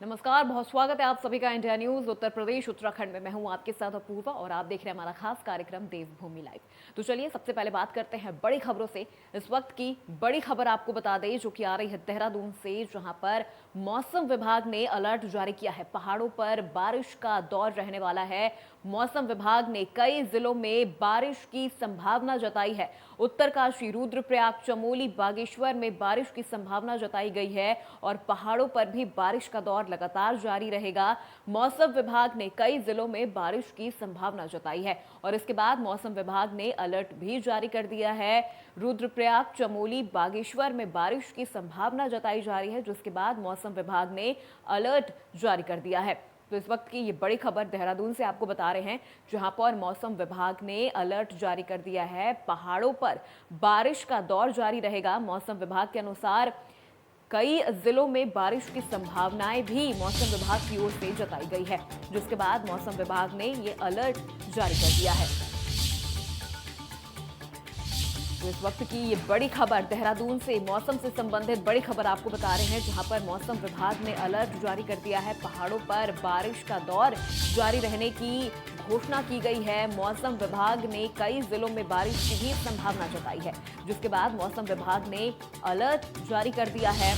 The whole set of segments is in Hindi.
नमस्कार, बहुत स्वागत है आप सभी का इंडिया न्यूज उत्तर प्रदेश उत्तराखंड में। मैं हूं आपके साथ अपूर्वा और आप देख रहे हैं हमारा खास कार्यक्रम देवभूमि लाइव। तो चलिए सबसे पहले बात करते हैं बड़ी खबरों से। इस वक्त की बड़ी खबर आपको बता दें जो कि आ रही है देहरादून से, जहां पर मौसम विभाग ने अलर्ट जारी किया है। पहाड़ों पर बारिश का दौर रहने वाला है। मौसम विभाग ने कई जिलों में बारिश की संभावना जताई है। उत्तरकाशी, रुद्रप्रयाग, चमोली, बागेश्वर में बारिश की संभावना जताई गई है और पहाड़ों पर भी बारिश का दौर लगातार जारी रहेगा। मौसम विभाग ने कई जिलों में बारिश की संभावना जताई है और इसके बाद मौसम विभाग ने अलर्ट भी जारी कर दिया है। रुद्रप्रयाग, चमोली, बागेश्वर में बारिश की संभावना जताई जा रही है, जिसके बाद मौसम विभाग ने अलर्ट जारी कर दिया है। तो इस वक्त की ये बड़ी खबर देहरादून से आपको बता रहे हैं, जहां पर मौसम विभाग ने अलर्ट जारी कर दिया है। पहाड़ों पर बारिश का दौर जारी रहेगा। मौसम विभाग के अनुसार कई जिलों में बारिश की संभावनाएं भी मौसम विभाग की ओर से जताई गई है, जिसके बाद मौसम विभाग ने ये अलर्ट जारी कर दिया है। तो इस वक्त की ये बड़ी खबर देहरादून से, मौसम से संबंधित बड़ी खबर आपको बता रहे हैं, जहां पर मौसम विभाग ने अलर्ट जारी कर दिया है। पहाड़ों पर बारिश का दौर जारी रहने की घोषणा की गई है। मौसम विभाग ने कई जिलों में बारिश की भी संभावना जताई है, जिसके बाद मौसम विभाग ने अलर्ट जारी कर दिया है।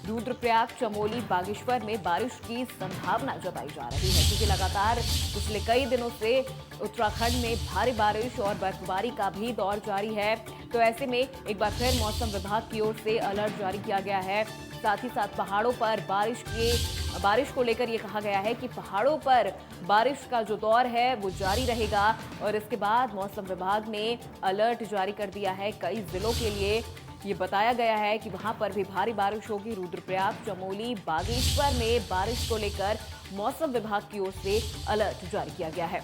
रुद्रप्रयाग, चमोली, बागेश्वर में बारिश की संभावना जताई जा रही है, क्योंकि लगातार पिछले कई दिनों से उत्तराखंड में भारी बारिश और बर्फबारी का भी दौर जारी है। तो ऐसे में एक बार फिर मौसम विभाग की ओर से अलर्ट जारी किया गया है। साथ ही साथ पहाड़ों पर बारिश को लेकर ये कहा गया है कि पहाड़ों पर बारिश का जो दौर है वो जारी रहेगा और इसके बाद मौसम विभाग ने अलर्ट जारी कर दिया है। कई जिलों के लिए ये बताया गया है कि वहां पर भी भारी बारिश होगी। रुद्रप्रयाग, चमोली, बागेश्वर में बारिश को लेकर मौसम विभाग की ओर से अलर्ट जारी किया गया है।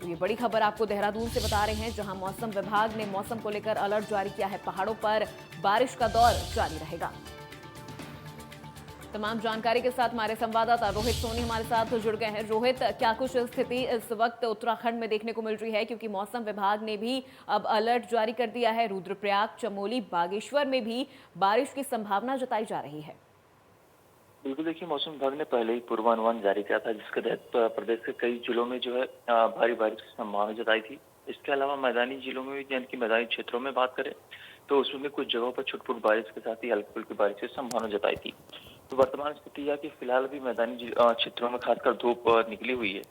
तो ये बड़ी खबर आपको देहरादून से बता रहे हैं, जहां मौसम विभाग ने मौसम को लेकर अलर्ट जारी किया है। पहाड़ों पर बारिश का दौर जारी रहेगा। तमाम जानकारी के साथ हमारे संवाददाता रोहित सोनी हमारे साथ जुड़ गए हैं। रोहित, क्या कुछ स्थिति इस वक्त उत्तराखंड में देखने को मिल रही है, क्योंकि मौसम विभाग ने भी अब अलर्ट जारी कर दिया है। रुद्रप्रयाग, चमोली, बागेश्वर में भी बारिश की संभावना जताई जा रही है। बिल्कुल, देखिए मौसम विभाग ने पहले ही पूर्वानुमान जारी किया था, जिसके तहत प्रदेश के कई जिलों में जो है भारी बारिश की संभावना जताई थी। इसके अलावा मैदानी जिलों में भी, यानी कि मैदानी क्षेत्रों में बात करें तो उसमें भी कुछ जगहों पर छुटपुट बारिश के साथ ही हल्की फुल्की बारिश की संभावना जताई थी। तो वर्तमान स्थिति यह कि फिलहाल भी मैदानी क्षेत्रों में खासकर धूप निकली हुई है,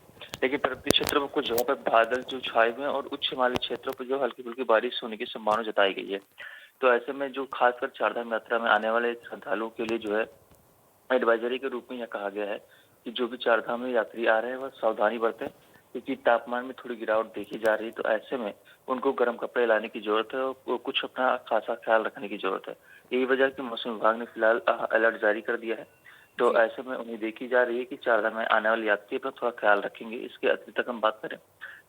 लेकिन पर्वतीय क्षेत्रों में कुछ जगहों पर बादल जो छाए हुए हैं और उच्च हिमालयी क्षेत्रों पर जो हल्की फुल्की बारिश होने की संभावना जताई गई है। तो ऐसे में जो खासकर चारधाम यात्रा में आने वाले श्रद्धालुओं के लिए जो है एडवाइजरी के रूप में यह कहा गया है कि जो भी चारधाम में यात्री आ रहे हैं वह सावधानी बरतें, क्योंकि तापमान में थोड़ी गिरावट देखी जा रही है। तो ऐसे में उनको गर्म कपड़े लाने की जरूरत है और कुछ अपना खासा ख्याल रखने की जरूरत है। यही वजह कि मौसम विभाग ने फिलहाल अलर्ट जारी कर दिया है। तो ऐसे में उन्हें देखी जा रही है कि चारधाम में आने वाले यात्री अपना थोड़ा ख्याल रखेंगे। इसके अतिरिक्त हम बात करें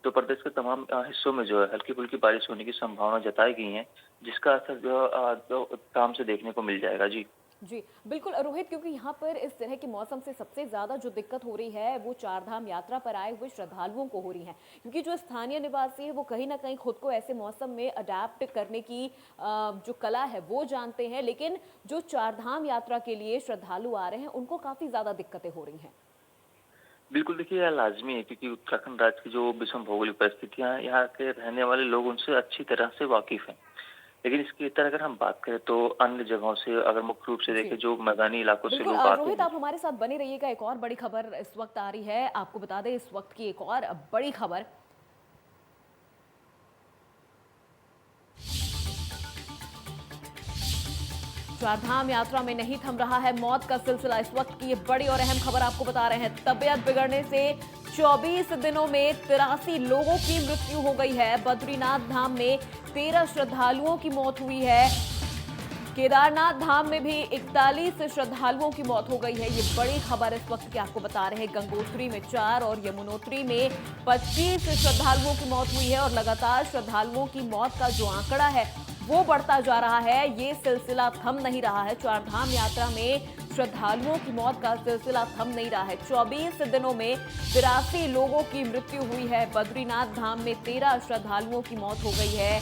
तो प्रदेश के तमाम हिस्सों में जो है हल्की फुल्की बारिश होने की संभावना जताई गई है, जिसका असर जो काम से देखने को मिल जाएगा। जी जी बिल्कुल रोहित, क्योंकि यहाँ पर इस तरह के मौसम से सबसे ज्यादा जो दिक्कत हो रही है वो चारधाम यात्रा पर आए हुए श्रद्धालुओं को हो रही है, क्योंकि जो स्थानीय निवासी है वो कहीं ना कहीं खुद को ऐसे मौसम में अडेप्ट करने की जो कला है वो जानते हैं, लेकिन जो चारधाम यात्रा के लिए श्रद्धालु आ रहे हैं उनको काफी ज्यादा दिक्कतें हो रही हैं। बिल्कुल, देखिए यह लाजमी है, क्योंकि उत्तराखंड राज्य की जो विषम भौगोलिक परिस्थितियां हैं, यहाँ के रहने वाले लोग उनसे अच्छी तरह से वाकिफ हैं। लेकिन इसकी तरह अगर हम बात करें तो अन्य जगहों से, अगर मुख्य रूप से देखें जो मैदानी इलाकों से बिल्कुल लोग आते रोहित, हैं। आप हमारे साथ बने रहिएगा। एक और बड़ी खबर इस वक्त आ रही है, आपको बता दें इस वक्त की एक और बड़ी खबर। चारधाम यात्रा में नहीं थम रहा है मौत का सिलसिला। इस वक्त की ये बड़ी और अहम खबर आपको बता रहे हैं। तबीयत बिगड़ने से 24 दिनों में 83 लोगों की मृत्यु हो गई है। बद्रीनाथ धाम में 13 श्रद्धालुओं की मौत हुई है। केदारनाथ धाम में भी 41 श्रद्धालुओं की मौत हो गई है। ये बड़ी खबर इस वक्त की आपको बता रहे हैं। गंगोत्री में 4 और यमुनोत्री में 25 श्रद्धालुओं की मौत हुई है और लगातार श्रद्धालुओं की मौत का जो आंकड़ा है वो बढ़ता जा रहा है। ये सिलसिला थम नहीं रहा है। चारधाम यात्रा में श्रद्धालुओं की मौत का सिलसिला थम नहीं रहा है। 24 दिनों में 83 लोगों की मृत्यु हुई है। बद्रीनाथ धाम में 13 श्रद्धालुओं की मौत हो गई है।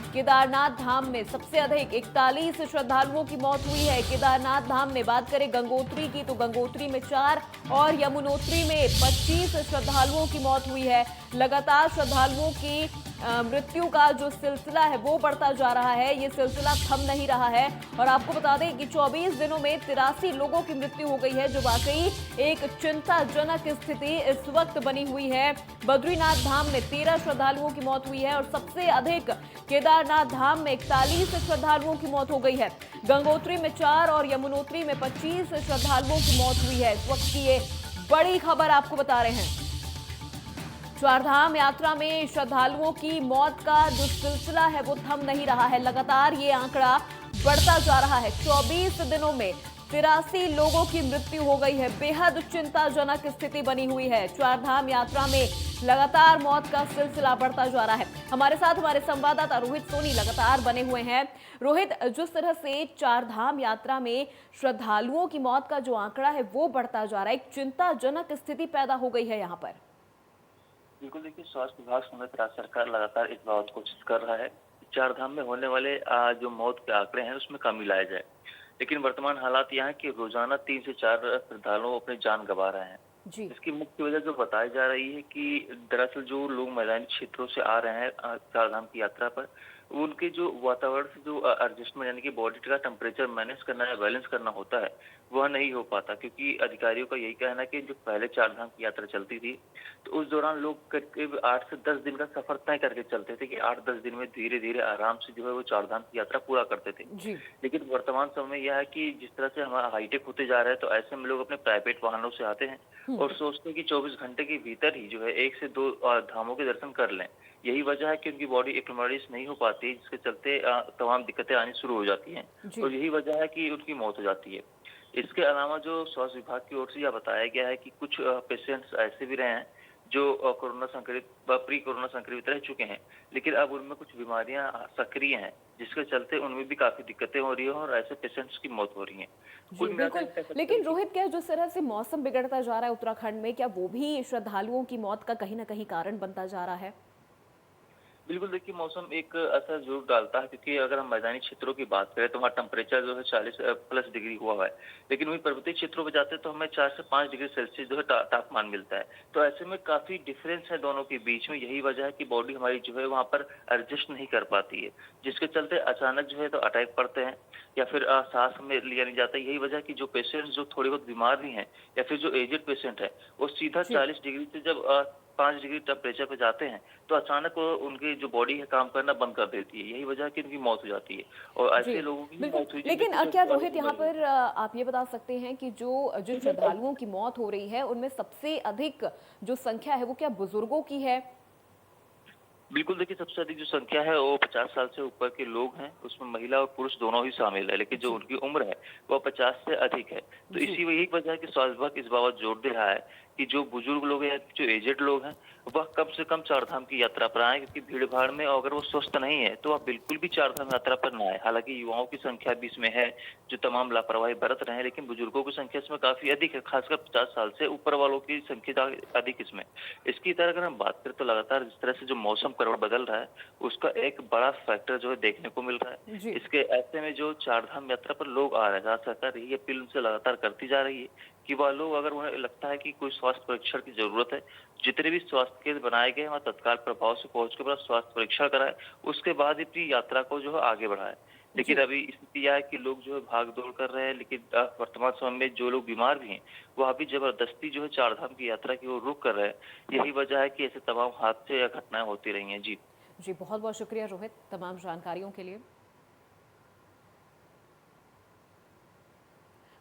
केदारनाथ धाम में सबसे अधिक 41 श्रद्धालुओं की मौत हुई है। केदारनाथ धाम में बात करें गंगोत्री की तो गंगोत्री में 4 और यमुनोत्री में 25 श्रद्धालुओं की मौत हुई है। लगातार श्रद्धालुओं की मृत्यु का जो सिलसिला है वो बढ़ता जा रहा है। ये सिलसिला थम नहीं रहा है और आपको बता दें कि 24 दिनों में 83 लोगों की मृत्यु हो गई है, जो वाकई एक चिंताजनक स्थिति इस वक्त बनी हुई है। बद्रीनाथ धाम में 13 श्रद्धालुओं की मौत हुई है और सबसे अधिक केदारनाथ धाम में 41 श्रद्धालुओं की मौत हो गई है। गंगोत्री में 4 और यमुनोत्री में 25 श्रद्धालुओं की मौत हुई है। इस वक्त की ये बड़ी खबर आपको बता रहे हैं। चारधाम यात्रा में श्रद्धालुओं की मौत का जो सिलसिला है वो थम नहीं रहा है। लगातार ये आंकड़ा बढ़ता जा रहा है। 24 दिनों में 83 लोगों की मृत्यु हो गई है। बेहद चिंताजनक स्थिति बनी हुई है। चारधाम यात्रा में लगातार मौत का सिलसिला बढ़ता जा रहा है। हमारे साथ हमारे संवाददाता रोहित सोनी लगातार बने हुए हैं। रोहित, जिस तरह से चारधाम यात्रा में श्रद्धालुओं की मौत का जो आंकड़ा है वो बढ़ता जा रहा है, एक चिंताजनक स्थिति पैदा हो गई है यहाँ पर। बिल्कुल देखिए, स्वास्थ्य विभाग समेत राज्य सरकार लगातार इस बात कोशिश कर रहा है कि चारधाम में होने वाले जो मौत के आंकड़े हैं उसमें कमी लाया जाए। लेकिन वर्तमान हालात यह है कि रोजाना 3 से 4 श्रद्धालु अपनी जान गंवा रहे हैं। इसकी मुख्य वजह जो बताई जा रही है कि दरअसल जो लोग मैदानी क्षेत्रों से आ रहे हैं चारधाम की यात्रा पर, उनके जो वातावरण से जो एडजस्टमेंट यानी कि बॉडी का टेम्परेचर मैनेज करना या बैलेंस करना होता है वह नहीं हो पाता। क्योंकि अधिकारियों का यही कहना है कि जो पहले चारधाम की यात्रा चलती थी तो उस दौरान लोग करीब 8 से 10 दिन का सफर तय करके चलते थे कि 8-10 दिन में धीरे धीरे आराम से जो है वो चारधाम की यात्रा पूरा करते थे। लेकिन वर्तमान समय यह है कि जिस तरह से हमारा हाईटेक होते जा रहा है तो ऐसे में लोग अपने प्राइवेट वाहनों से आते हैं और सोचते हैं कि 24 घंटे के भीतर ही जो है 1 से 2 धामों के दर्शन कर लें। यही वजह है कि उनकी बॉडी एक्लिमेटाइज नहीं हो पाती, जिसके चलते तमाम दिक्कतें आनी शुरू हो जाती हैं और यही वजह है कि उनकी मौत हो जाती है। इसके अलावा जो स्वास्थ्य विभाग की ओर से यह बताया गया है कि कुछ पेशेंट्स ऐसे भी रहे हैं जो कोरोना संक्रमित प्री कोरोना संक्रमित रह चुके हैं, लेकिन अब उनमें कुछ बीमारियां सक्रिय हैं, जिसके चलते उनमें भी काफी दिक्कतें हो रही है और ऐसे पेशेंट्स की मौत हो रही है। बिल्कुल, लेकिन रोहित, क्या जिस तरह से मौसम बिगड़ता जा रहा है उत्तराखंड में, क्या वो भी श्रद्धालुओं की मौत का कहीं ना कहीं कारण बनता जा रहा है? बिल्कुल देखिए, मौसम एक असर जरूर डालता है क्योंकि अगर हम मैदानी क्षेत्रों की बात करें तो वहाँ टेम्परेचर जो है 40+ डिग्री हुआ है, लेकिन वही पर्वतीय क्षेत्रों में जाते हैं तो हमें 4 से 5 डिग्री सेल्सियस जो है तापमान मिलता है। तो ऐसे में काफी डिफरेंस है दोनों के बीच में। यही वजह है कि बॉडी हमारी जो है वहाँ पर एडजस्ट नहीं कर पाती है, जिसके चलते अचानक जो है तो अटैक पड़ते हैं या फिर सांस में लिया नहीं जाता। यही वजह है कि जो पेशेंट जो थोड़े बहुत बीमार भी हैं या फिर जो एजेड पेशेंट है वो सीधा 40 डिग्री से जब 5 डिग्री टेम्परेचर पे जाते हैं तो अचानक उनकी जो बॉडी है काम करना बंद कर देती है। यही वजह है कि उनकी मौत हो जाती है और ऐसे लोगों की मौत हुई। लेकिन क्या रोहित, यहाँ पर आप ये बता सकते हैं कि जिन श्रद्धालुओं की मौत हो रही है उनमें सबसे अधिक जो संख्या है वो क्या बुजुर्गों की है? बिल्कुल देखिए, सबसे अधिक जो संख्या है वो 50 साल से ऊपर के लोग हैं, उसमें महिला और पुरुष दोनों ही शामिल है, लेकिन जो उनकी उम्र है वो 50 से अधिक है। तो इसी यही वजह है कि स्वास्थ्य विभाग इस बाबत जोर दे रहा है कि जो बुजुर्ग लोग हैं, जो एजेड लोग हैं, वह कम से कम चारधाम की यात्रा पर आए, क्योंकि भीड़ भाड़ में अगर वो स्वस्थ नहीं है तो वह बिल्कुल भी चारधाम यात्रा पर न आए। हालांकि युवाओं की संख्या भी इसमें है जो तमाम लापरवाही बरत रहे हैं, लेकिन बुजुर्गों की संख्या इसमें काफी अधिक है, खासकर 50 साल से ऊपर वालों की संख्या अधिक इसमें। इसकी तरह अगर हम बात करें तो लगातार जिस तरह से जो मौसम बदल रहा है उसका एक बड़ा फैक्टर जो है देखने को मिल रहा है। इसके ऐसे में जो चारधाम यात्रा पर लोग आ रहे हैं, राज्य सरकार यही अपील उनसे लगातार करती जा रही है कि वह लोग, अगर उन्हें लगता है कि कोई स्वास्थ्य परीक्षण की जरूरत है, जितने भी स्वास्थ्य केंद्र बनाए गए हैं वहाँ तत्काल प्रभाव से पहुंच के बाद स्वास्थ्य परीक्षण कराए, उसके बाद ही अपनी यात्रा को जो है आगे बढ़ाए। लेकिन अभी स्थिति यह है कि लोग जो है भाग दौड़ कर रहे हैं, लेकिन वर्तमान समय में जो लोग बीमार भी हैं वह अभी जबरदस्ती जो है चारधाम की यात्रा की ओर रुख कर रहे हैं। यही वजह है कि ऐसे तमाम हादसे या घटनाएं होती रही हैं। जी बहुत बहुत शुक्रिया रोहित तमाम जानकारियों के लिए।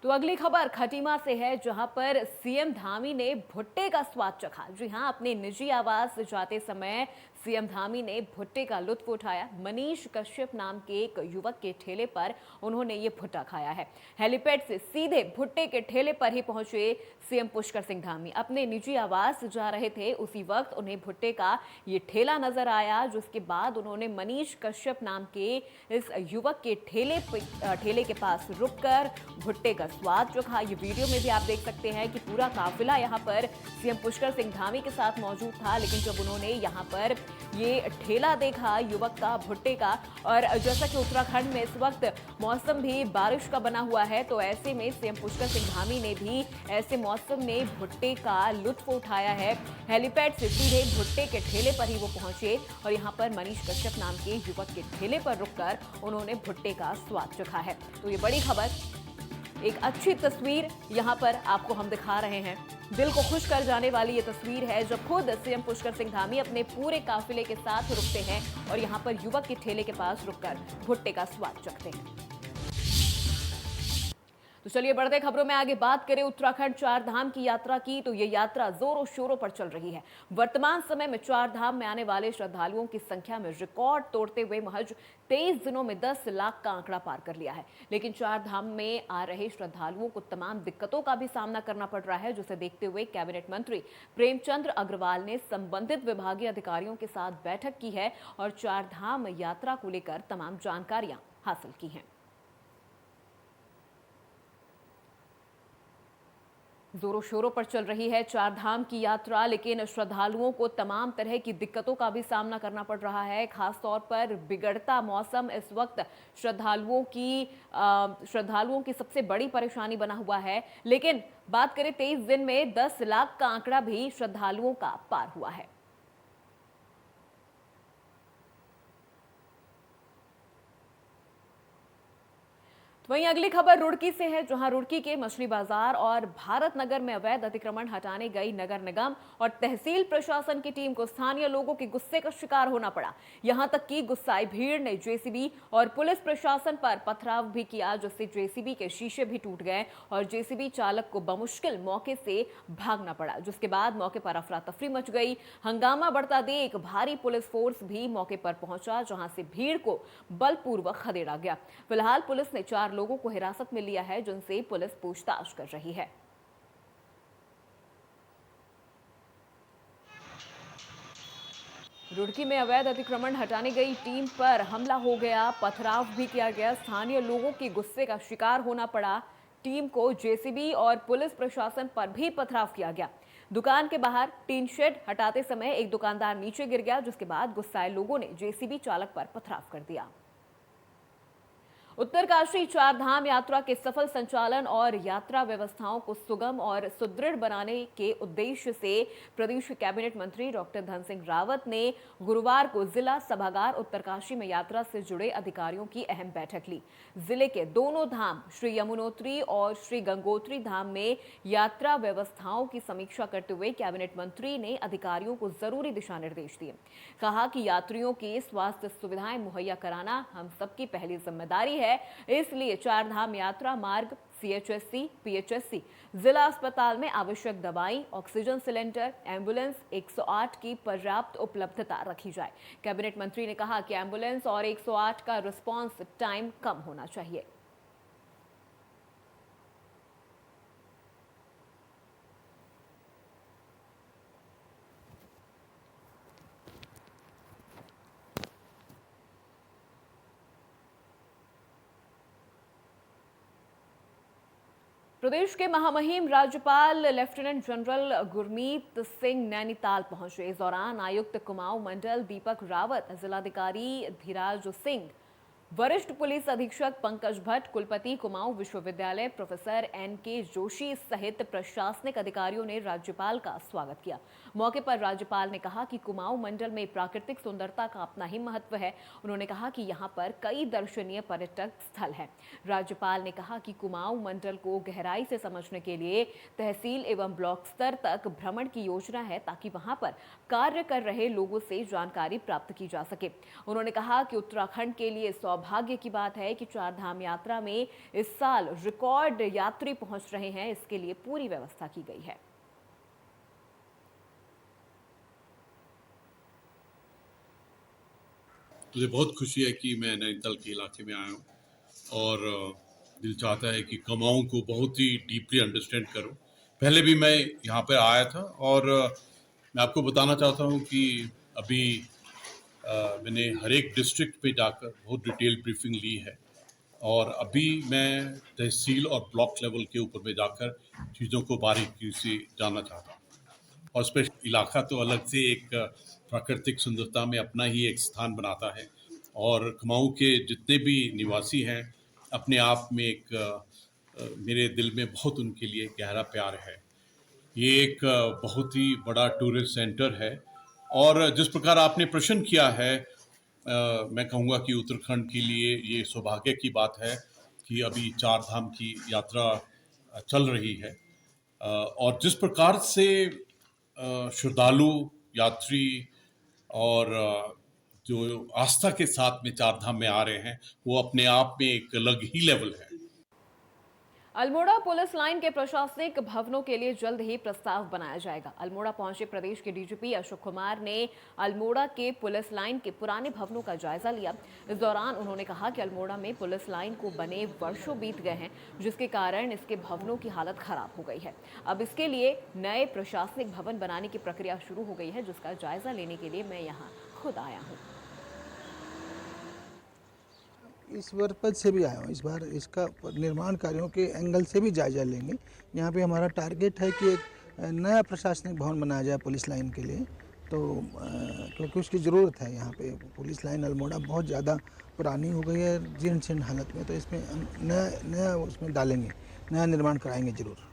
तो अगली खबर खटीमा से है, जहां पर सीएम धामी ने भुट्टे का स्वाद चखा। जी हां, अपने निजी आवास जाते समय सीएम धामी ने भुट्टे का लुत्फ उठाया। मनीष कश्यप नाम के एक युवक के ठेले पर उन्होंने ये भुट्टा खाया है। हेलीपैड से सीधे भुट्टे के ठेले पर ही पहुंचे सीएम पुष्कर सिंह धामी। अपने निजी आवास जा रहे थे, उसी वक्त उन्हें भुट्टे का ये ठेला नजर आया, जिसके बाद उन्होंने मनीष कश्यप नाम के इस युवक के ठेले के पास रुककर भुट्टे का स्वाद चखा। ये वीडियो में भी आप देख सकते हैं कि पूरा काफिला यहाँ पर सीएम पुष्कर सिंह धामी के साथ मौजूद था, लेकिन जब उन्होंने यहाँ पर ये ठेला देखा युवक का भुट्टे का। और जैसा कि उत्तराखंड में इस वक्त मौसम भी बारिश का बना हुआ है, तो ऐसे में सीएम पुष्कर सिंह धामी ने भी ऐसे मौसम में भुट्टे का लुत्फ उठाया है। हेलीपैड से सीधे भुट्टे के ठेले पर ही वो पहुंचे और यहाँ पर मनीष कश्यप नाम के युवक के ठेले पर रुककर उन्होंने भुट्टे का स्वाद चखा है। तो ये बड़ी खबर, एक अच्छी तस्वीर यहाँ पर आपको हम दिखा रहे हैं। दिल को खुश कर जाने वाली ये तस्वीर है जब खुद सीएम पुष्कर सिंह धामी अपने पूरे काफिले के साथ रुकते हैं और यहाँ पर युवक के ठेले के पास रुककर भुट्टे का स्वाद चखते हैं। तो चलिए बढ़ते खबरों में आगे बात करें उत्तराखंड चार धाम की यात्रा की। तो ये यात्रा जोरों शोरों पर चल रही है। वर्तमान समय में चार धाम में आने वाले श्रद्धालुओं की संख्या में रिकॉर्ड तोड़ते हुए महज 23 दिनों में 10 लाख का आंकड़ा पार कर लिया है। लेकिन चार धाम में आ रहे श्रद्धालुओं को तमाम दिक्कतों का भी सामना करना पड़ रहा है, जिसे देखते हुए कैबिनेट मंत्री प्रेमचंद अग्रवाल ने संबंधित विभागीय अधिकारियों के साथ बैठक की है और चार धाम यात्रा को लेकर तमाम जानकारियां हासिल की हैं। जोरों शोरों पर चल रही है चार धाम की यात्रा, लेकिन श्रद्धालुओं को तमाम तरह की दिक्कतों का भी सामना करना पड़ रहा है। खासतौर पर बिगड़ता मौसम इस वक्त श्रद्धालुओं की सबसे बड़ी परेशानी बना हुआ है। लेकिन बात करें 23 दिन में 10 लाख का आंकड़ा भी श्रद्धालुओं का पार हुआ है। तो वहीं अगली खबर रुड़की से है, जहां रुड़की के मछली बाजार और भारत नगर में अवैध अतिक्रमण हटाने गई नगर निगम और तहसील प्रशासन की टीम को स्थानीय लोगों के गुस्से का शिकार होना पड़ा। यहां तक कि गुस्साई भीड़ ने जेसीबी और पुलिस प्रशासन पर पथराव भी किया, जिससे जेसीबी के शीशे भी टूट गए और जेसीबी चालक को बमुश्किल मौके से भागना पड़ा, जिसके बाद मौके पर अफरा तफरी मच गई। हंगामा बढ़ता देख भारी पुलिस फोर्स भी मौके पर पहुंचा, जहां से भीड़ को बलपूर्वक खदेड़ा गया। फिलहाल पुलिस ने 4 लोगों को हिरासत में लिया है, जिनसे पुलिस पूछताछ कर रही है। रुड़की में अवैध अतिक्रमण हटाने गई टीम पर हमला हो गया, पथराव भी किया गया, स्थानीय लोगों के गुस्से का शिकार होना पड़ा। टीम को जेसीबी और पुलिस प्रशासन पर भी पथराव किया गया। दुकान के बाहर टीन शेड हटाते समय एक दुकानदार नीचे गिर गया, जिसके बाद गुस्साए लोगों ने जेसीबी चालक पर पथराव कर दिया। उत्तरकाशी चार धाम यात्रा के सफल संचालन और यात्रा व्यवस्थाओं को सुगम और सुदृढ़ बनाने के उद्देश्य से प्रदेश कैबिनेट मंत्री डॉक्टर धन सिंह रावत ने गुरुवार को जिला सभागार उत्तरकाशी में यात्रा से जुड़े अधिकारियों की अहम बैठक ली। जिले के दोनों धाम श्री यमुनोत्री और श्री गंगोत्री धाम में यात्रा व्यवस्थाओं की समीक्षा करते हुए कैबिनेट मंत्री ने अधिकारियों को जरूरी दिशा निर्देश दिए। कहा कि यात्रियों की स्वास्थ्य सुविधाएं मुहैया कराना हम सबकी पहली जिम्मेदारी है, इसलिए चार धाम यात्रा मार्ग, सीएचएससी, पीएचएससी, जिला अस्पताल में आवश्यक दवाई, ऑक्सीजन सिलेंडर, एम्बुलेंस, 108 की पर्याप्त उपलब्धता रखी जाए। कैबिनेट मंत्री ने कहा कि एम्बुलेंस और 108 का रिस्पांस टाइम कम होना चाहिए। प्रदेश के महामहिम राज्यपाल लेफ्टिनेंट जनरल गुरमीत सिंह नैनीताल पहुंचे। इस दौरान आयुक्त कुमाऊं मंडल दीपक रावत, जिलाधिकारी धीराज सिंह, वरिष्ठ पुलिस अधीक्षक पंकज भट्ट, कुलपति कुमाऊं विश्वविद्यालय प्रोफेसर एनके जोशी सहित प्रशासनिक अधिकारियों ने राज्यपाल का स्वागत किया। मौके पर राज्यपाल ने कहा कि कुमाऊं मंडल में प्राकृतिक सुंदरता का अपना ही महत्व है। उन्होंने कहा कि यहां पर कई दर्शनीय पर्यटक स्थल हैं। राज्यपाल ने कहा कि कुमाऊं मंडल को गहराई से समझने के लिए तहसील एवं ब्लॉक स्तर तक भ्रमण की योजना है, ताकि वहां पर कार्य कर रहे लोगों से जानकारी प्राप्त की जा सके। उन्होंने कहा कि उत्तराखंड के लिए सौभाग्य की बात है कि चार धाम यात्रा में इस साल रिकॉर्ड यात्री पहुंच रहे हैं, इसके लिए पूरी व्यवस्था की गई है। मुझे बहुत खुशी है कि मैं नैनीताल के इलाके में आया हूँ और दिल चाहता है कि कुमाऊं को बहुत ही डीपली अंडरस्टैंड करूँ। पहले भी मैं यहाँ पर आया था और मैं आपको बताना चाहता हूँ कि अभी मैंने हर एक डिस्ट्रिक्ट पे जाकर बहुत डिटेल ब्रीफिंग ली है और अभी मैं तहसील और ब्लॉक लेवल के ऊपर में जाकर चीज़ों को बारीकी से जानना चाहता हूँ। और स्पेशल इलाका तो अलग से एक प्राकृतिक सुंदरता में अपना ही एक स्थान बनाता है और कुमाऊं के जितने भी निवासी हैं अपने आप में एक मेरे दिल में बहुत उनके लिए गहरा प्यार है। ये एक बहुत ही बड़ा टूरिस्ट सेंटर है और जिस प्रकार आपने प्रश्न किया है मैं कहूँगा कि उत्तराखंड के लिए ये सौभाग्य की बात है कि अभी चार धाम की यात्रा चल रही है और जिस प्रकार से श्रद्धालु यात्री और जो आस्था के साथ में चार धाम में आ रहे हैं वो अपने आप में एक अलग ही लेवल है। अल्मोड़ा पुलिस लाइन के प्रशासनिक भवनों के लिए जल्द ही प्रस्ताव बनाया जाएगा। अल्मोड़ा पहुंचे प्रदेश के डीजीपी अशोक कुमार ने अल्मोड़ा के पुलिस लाइन के पुराने भवनों का जायजा लिया। इस दौरान उन्होंने कहा कि अल्मोड़ा में पुलिस लाइन को बने वर्षों बीत गए हैं, जिसके कारण इसके भवनों की हालत खराब हो गई है। अब इसके लिए नए प्रशासनिक भवन बनाने की प्रक्रिया शुरू हो गई है, जिसका जायजा लेने के लिए मैं यहाँ खुद आया हूँ। इस पर्पज से भी आया हूँ, इस बार इसका निर्माण कार्यों के एंगल से भी जायजा लेंगे। यहाँ पे हमारा टारगेट है कि एक नया प्रशासनिक भवन बनाया जाए पुलिस लाइन के लिए, तो क्योंकि उसकी ज़रूरत है। यहाँ पे पुलिस लाइन अल्मोड़ा बहुत ज़्यादा पुरानी हो गई है, जीर्ण शीर्ण हालत में, तो इसमें नया उसमें डालेंगे, नया निर्माण कराएंगे जरूर।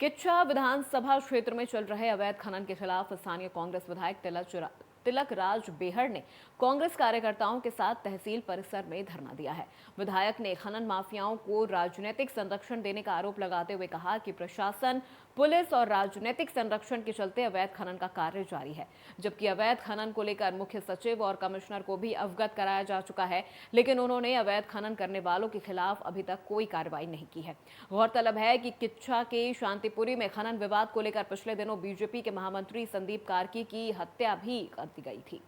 किच्छा विधानसभा क्षेत्र में चल रहे अवैध खनन के खिलाफ स्थानीय कांग्रेस विधायक तिलक राज बेहड़ ने कांग्रेस कार्यकर्ताओं के साथ तहसील परिसर में धरना दिया है। विधायक ने खनन माफियाओं को राजनीतिक संरक्षण देने का आरोप लगाते हुए कहा कि प्रशासन, पुलिस और राजनीतिक संरक्षण के चलते अवैध खनन का कार्य जारी है, जबकि अवैध खनन को लेकर मुख्य सचिव और कमिश्नर को भी अवगत कराया जा चुका है, लेकिन उन्होंने अवैध खनन करने वालों के खिलाफ अभी तक कोई कार्रवाई नहीं की है। गौरतलब है कि किच्छा के शांतिपुरी में खनन विवाद को लेकर पिछले दिनों बीजेपी के महामंत्री संदीप कार्की की हत्या भी कर दी गई थी।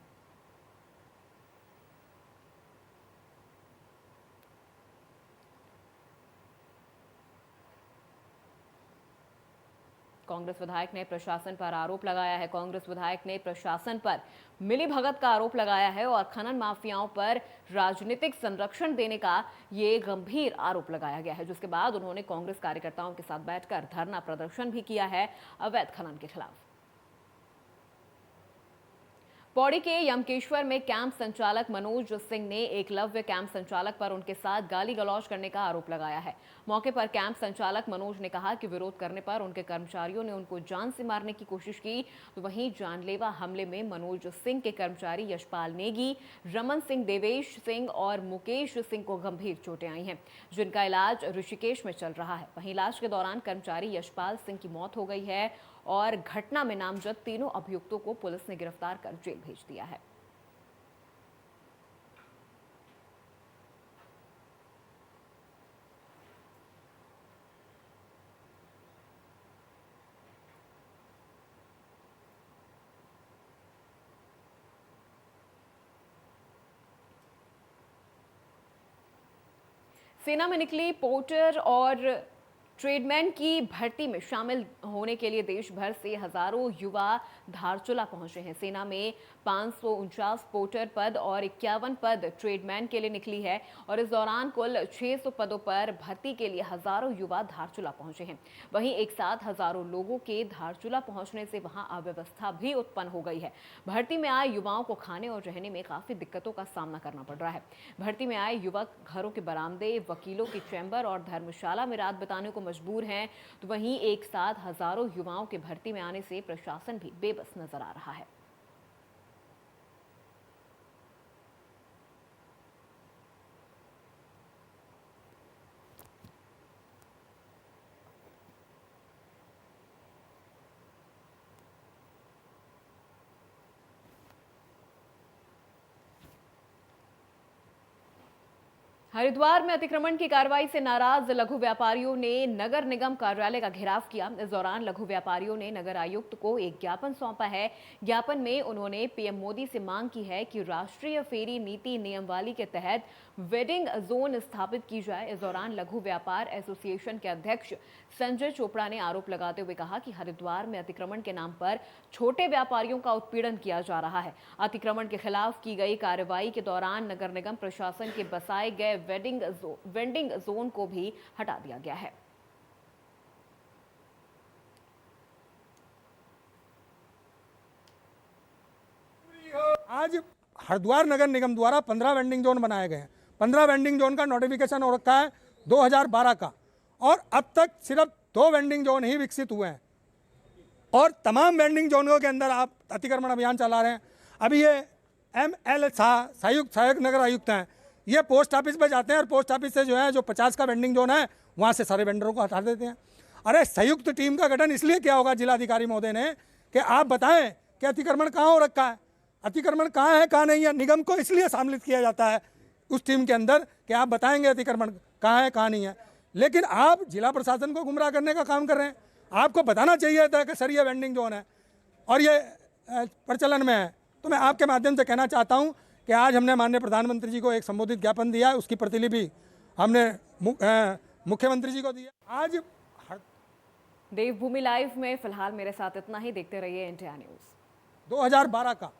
कांग्रेस विधायक ने प्रशासन पर आरोप लगाया है। कांग्रेस विधायक ने प्रशासन पर मिलीभगत का आरोप लगाया है और खनन माफियाओं पर राजनीतिक संरक्षण देने का ये गंभीर आरोप लगाया गया है, जिसके बाद उन्होंने कांग्रेस कार्यकर्ताओं के साथ बैठकर धरना प्रदर्शन भी किया है अवैध खनन के खिलाफ। पौड़ी के यमकेश्वर में कैंप संचालक मनोज सिंह ने एकलव्य कैंप संचालक पर उनके साथ गाली गलौज करने का आरोप लगाया है। मौके पर कैंप संचालक मनोज ने कहा कि विरोध करने पर उनके कर्मचारियों ने उनको जान से मारने की कोशिश की, तो वहीं जानलेवा हमले में मनोज सिंह के कर्मचारी यशपाल नेगी, रमन सिंह, देवेश सिंह और मुकेश सिंह को गंभीर चोटें आई हैं, जिनका इलाज ऋषिकेश में चल रहा है। वहीं इलाज के दौरान कर्मचारी यशपाल सिंह की मौत हो गई है और घटना में नामजद तीनों अभियुक्तों को पुलिस ने गिरफ्तार कर जेल भेज दिया है। सेना में निकली पोर्टर और ट्रेडमैन की भर्ती में शामिल होने के लिए देश भर से हजारों युवा धारचूला पहुंचे हैं। सेना में 549 पोर्टर पद और 51 पद ट्रेडमैन के लिए निकली है और इस दौरान कुल 600 पदों पर भर्ती के लिए हजारों युवा धारचूला पहुंचे हैं। वहीं एक साथ हजारों लोगों के धारचूला पहुंचने से वहां अव्यवस्था भी उत्पन्न हो गई है। भर्ती में आए युवाओं को खाने और रहने में काफी दिक्कतों का सामना करना पड़ रहा है। भर्ती में आए युवक घरों के बरामदे, वकीलों के चैम्बर और धर्मशाला में रात बिताने को मजबूर हैं, तो वहीं एक साथ हजारों युवाओं के भर्ती में आने से प्रशासन भी बेबस नजर आ रहा है। हरिद्वार में अतिक्रमण की कार्रवाई से नाराज लघु व्यापारियों ने नगर निगम कार्यालय का घेराव किया। इस दौरान लघु व्यापारियों ने नगर आयुक्त को एक ज्ञापन सौंपा है। ज्ञापन में उन्होंने पीएम मोदी से मांग की है कि राष्ट्रीय फेरी नीति नियमावली के तहत वेडिंग जोन स्थापित की जाए। इस दौरान लघु व्यापार एसोसिएशन के अध्यक्ष संजय चोपड़ा ने आरोप लगाते हुए कहा कि हरिद्वार में अतिक्रमण के नाम पर छोटे व्यापारियों का उत्पीड़न किया जा रहा है। अतिक्रमण के खिलाफ की गई कार्रवाई के दौरान नगर निगम प्रशासन के बसाए गए वेंडिंग जोन को भी हटा दिया गया है। आज हरिद्वार नगर निगम द्वारा 15 वेंडिंग जोन बनाए गए हैं। 15 वेंडिंग जोन का नोटिफिकेशन हो रखा है 2012 का, और अब तक सिर्फ 2 वेंडिंग जोन ही विकसित हुए हैं, और तमाम वेंडिंग जोनों के अंदर आप अतिक्रमण अभियान चला रहे हैं। अभी ये ML सहायक नगर आयुक्त हैं, ये पोस्ट ऑफिस पे जाते हैं और पोस्ट ऑफिस से जो है जो 50 का वेंडिंग जोन है वहाँ से सारे वेंडरों को हटा देते हैं। अरे संयुक्त टीम का गठन इसलिए किया होगा जिलाधिकारी महोदय ने कि आप बताएं कि अतिक्रमण कहाँ हो रखा है, अतिक्रमण कहाँ है कहाँ नहीं है। निगम को इसलिए सम्मिलित किया जाता है उस टीम के अंदर कि आप बताएंगे अतिक्रमण कहाँ है कहाँ नहीं है, लेकिन आप जिला प्रशासन को गुमराह करने का काम कर रहे हैं। आपको बताना चाहिए था कि सर ये वेंडिंग जोन है और ये प्रचलन में है। तो मैं आपके माध्यम से कहना चाहता हूँ कि आज हमने माननीय प्रधानमंत्री जी को एक संबोधित ज्ञापन दिया है, उसकी प्रतिलिपि हमने मुख्यमंत्री जी को दी है। आज देवभूमि लाइव में फिलहाल मेरे साथ इतना ही। देखते रहिए इंडिया न्यूज़। 2012 का